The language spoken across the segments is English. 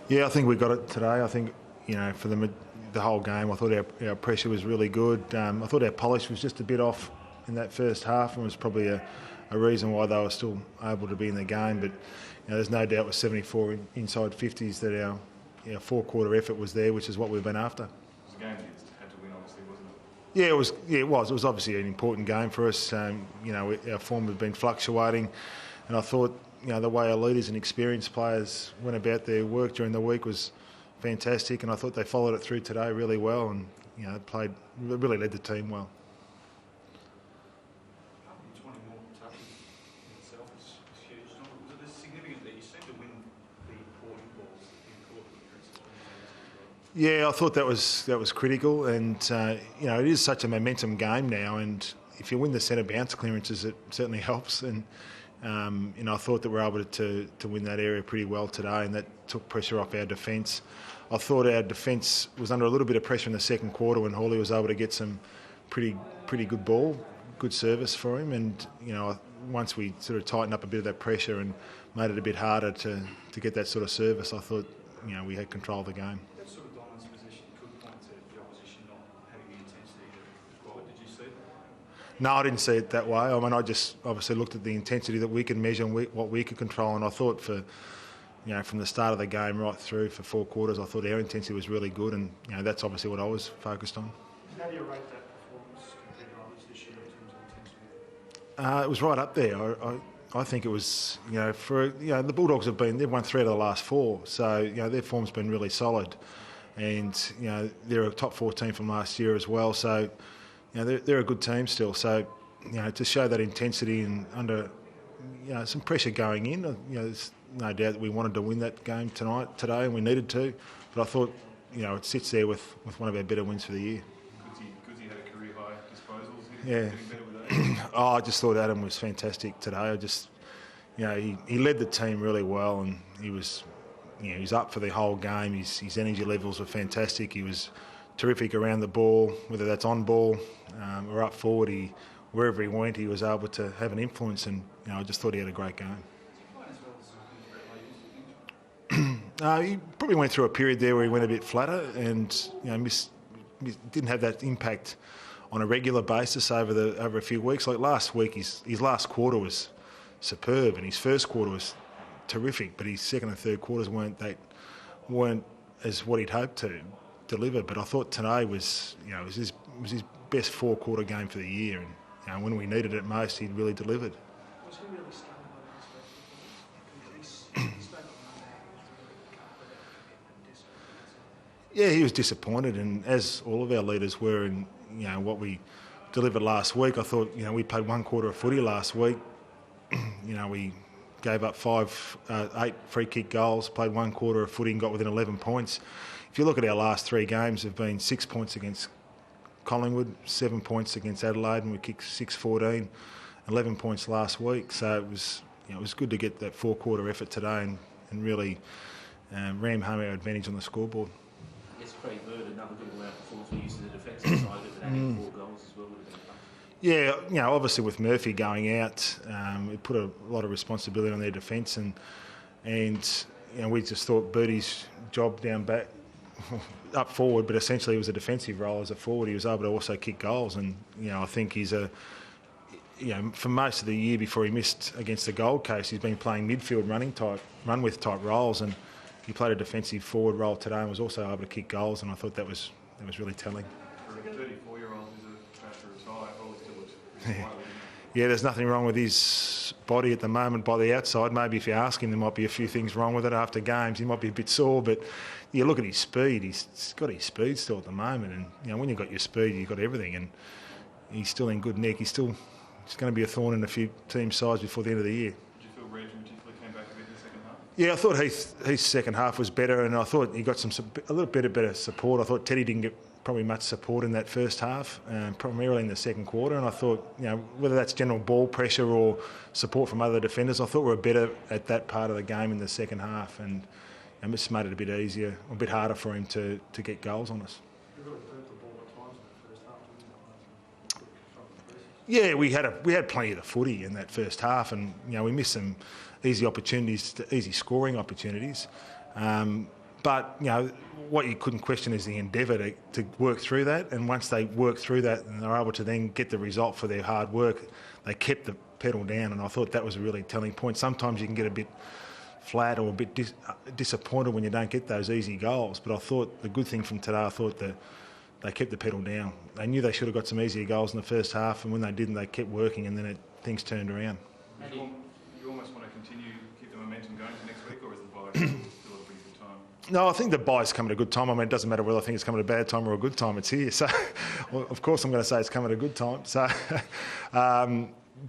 Yeah, I think we got it today. I think, for the whole game, I thought our pressure was really good. I thought our polish was just a bit off in that first half, and was probably a reason why they were still able to be in the game. But there's no doubt with 74 inside 50s that our four-quarter effort was there, which is what we've been after. It was a game that you had to win, obviously, wasn't it? Yeah, it was. Yeah, it was. It was obviously an important game for us. Our form had been fluctuating, and I thought the way our leaders and experienced players went about their work during the week was fantastic, and I thought they followed it through today really well, and really led the team well. 20 more touches in itself is huge. Was it significant that you seem to win the important balls, the important clearances? Yeah, I thought that was critical, and it is such a momentum game now, and if you win the centre bounce clearances, it certainly helps. And I thought that we were able to win that area pretty well today, and that took pressure off our defence. I thought our defence was under a little bit of pressure in the second quarter when Hawley was able to get some pretty good ball, good service for him, and once we sort of tightened up a bit of that pressure and made it a bit harder to get that sort of service, I thought we had control of the game. That sort of dominance position could point to the opposition not having the intensity required. Did you see that? No, I didn't see it that way. I mean, I just obviously looked at the intensity that we could measure and what we could control, and I thought from the start of the game right through for 4 quarters, I thought our intensity was really good, and that's obviously what I was focused on. How do you rate that performance compared to others this year in terms of intensity? It was right up there. I think it was, the Bulldogs they've won 3 out of the last 4, so their form's been really solid, and they're a top 4 team from last year as well, so they're a good team still. So to show that intensity and under some pressure going in, there's no doubt that we wanted to win that game today, and we needed to. But I thought it sits there with one of our better wins for the year. Goodsy had a career high disposals. Yeah. I just thought Adam was fantastic today. He led the team really well, and he was up for the whole game. His energy levels were fantastic. He was terrific around the ball, whether that's on ball or up forward. Wherever he went, he was able to have an influence, and I just thought he had a great game. He probably went through a period there where he went a bit flatter and didn't have that impact on a regular basis over a few weeks. Like last week, his last quarter was superb, and his first quarter was terrific, but his second and third quarters weren't as what he'd hoped to deliver. But I thought today was his best 4-quarter game for the year, and when we needed it most, he really delivered. Was he really stunned by this? Yeah, he was disappointed, and as all of our leaders were in what we delivered last week. I thought we played 1 quarter of footy last week. We gave up 8 free kick goals, played 1 quarter of footy and got within 11 points. If you look at our last 3 games, there have been 6 points against Collingwood, 7 points against Adelaide, and we kicked 6-14, 11 points last week. So it was good to get that 4-quarter effort today and really ram home our advantage on the scoreboard. I guess Craig Bird, another good all-out performance. We used the defensive side of it, but adding 4 goals as well would have been tough. Yeah, obviously with Murphy going out, it put a lot of responsibility on their defence, and we just thought Birdie's job down back, up forward, but essentially it was a defensive role as a forward. He was able to also kick goals, and I think he's for most of the year before he missed against the Gold Coast, he's been playing midfield run with type roles, and he played a defensive forward role today and was also able to kick goals, and I thought that was really telling. For a 34-year-old who's about to retire, probably still looks pretty vital. Yeah, there's nothing wrong with his body at the moment by the outside. Maybe if you ask him, there might be a few things wrong with it after games. He might be a bit sore, but you look at his speed. He's got his speed still at the moment, and when you've got your speed, you've got everything, and he's still in good nick. He's going to be a thorn in a few team sides before the end of the year. Did you feel Reg in particular came back a bit in the second half? Yeah, I thought his second half was better, and I thought he got a little bit of better support. I thought Teddy didn't get probably much support in that first half, primarily in the second quarter, and I thought, whether that's general ball pressure or support from other defenders, I thought we were better at that part of the game in the second half, and it just made it a bit easier, a bit harder for him to get goals on us. You really burnt the ball at times in the first half, didn't you? Yeah, we had plenty of the footy in that first half, and we missed some easy scoring opportunities. But, what you couldn't question is the endeavour to work through that. And once they work through that and they're able to then get the result for their hard work, they kept the pedal down. And I thought that was a really telling point. Sometimes you can get a bit flat or a bit disappointed when you don't get those easy goals. But I thought the good thing from today, I thought that they kept the pedal down. They knew they should have got some easier goals in the first half, and when they didn't, they kept working, and then things turned around. You almost want to continue, keep the momentum going for next week, or is the bye still a pretty good time? No, I think the bye's come at a good time. I mean, it doesn't matter whether I think it's coming at a bad time or a good time. It's here. So, well, of course, I'm going to say it's coming at a good time. So,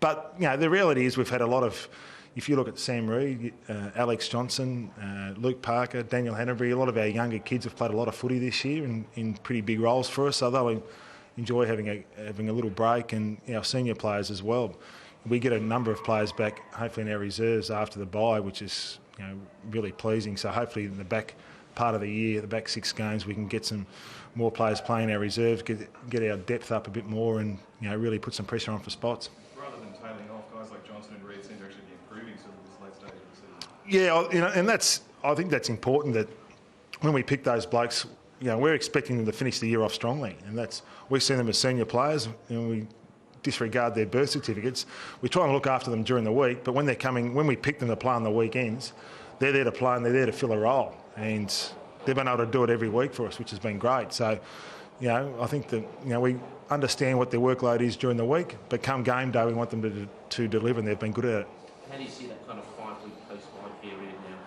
but, the reality is we've had a lot of... If you look at Sam Reid, Alex Johnson, Luke Parker, Daniel Hanbury, a lot of our younger kids have played a lot of footy this year in pretty big roles for us, so they'll enjoy having a little break, and our senior players as well. We get a number of players back, hopefully in our reserves after the bye, which is really pleasing. So hopefully in the back part of the year, the back 6 games, we can get some more players playing our reserves, get our depth up a bit more, and really put some pressure on for spots. Rather than tailing off, guys like Johnson and Reid seem to actually be improving sort of this late stage of the season. Yeah, and I think that's important, that when we pick those blokes, we're expecting them to finish the year off strongly, and we see them as senior players, and we disregard their birth certificates. We try and look after them during the week, but when we pick them to play on the weekends, they're there to play and they're there to fill a role, and they've been able to do it every week for us, which has been great. So, I think that we understand what their workload is during the week, but come game day, we want them to deliver, and they've been good at it. How do you see that kind of 5-week post-bye period now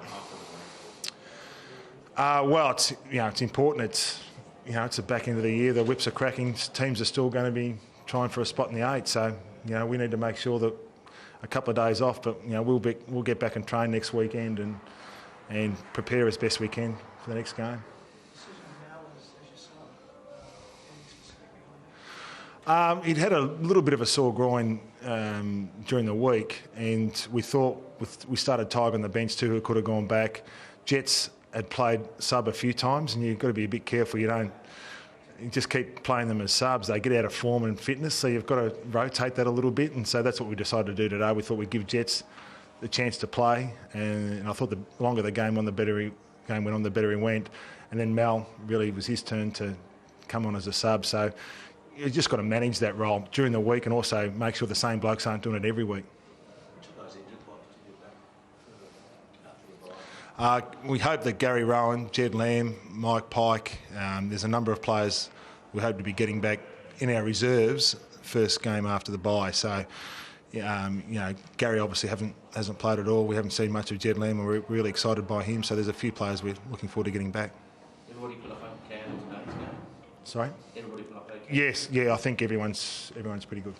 after the game? Well, it's important. It's the back end of the year. The whips are cracking. Teams are still going to be trying for a spot in the 8. So, we need to make sure that a couple of days off, but we'll get back and train next weekend and prepare as best we can for the next game. He'd had a little bit of a sore groin during the week, and we thought we started Tiger on the bench too, who could have gone back. Jets had played sub a few times, and you've got to be a bit careful. You just keep playing them as subs. They get out of form and fitness, so you've got to rotate that a little bit, and so that's what we decided to do today. We thought we'd give Jets the chance to play, and I thought the longer the game went on, the better he went. And then Mal, really, it was his turn to come on as a sub, so you've just got to manage that role during the week and also make sure the same blokes aren't doing it every week. We hope that Gary Rowan, Jed Lamb, Mike Pike, there's a number of players we hope to be getting back in our reserves first game after the bye. So, Gary obviously hasn't played at all. We haven't seen much of Jed Lamb, and we're really excited by him. So there's a few players we're looking forward to getting back. Everybody put up okay in today's game? Sorry? Everybody put up okay? Yes, yeah, I think everyone's pretty good.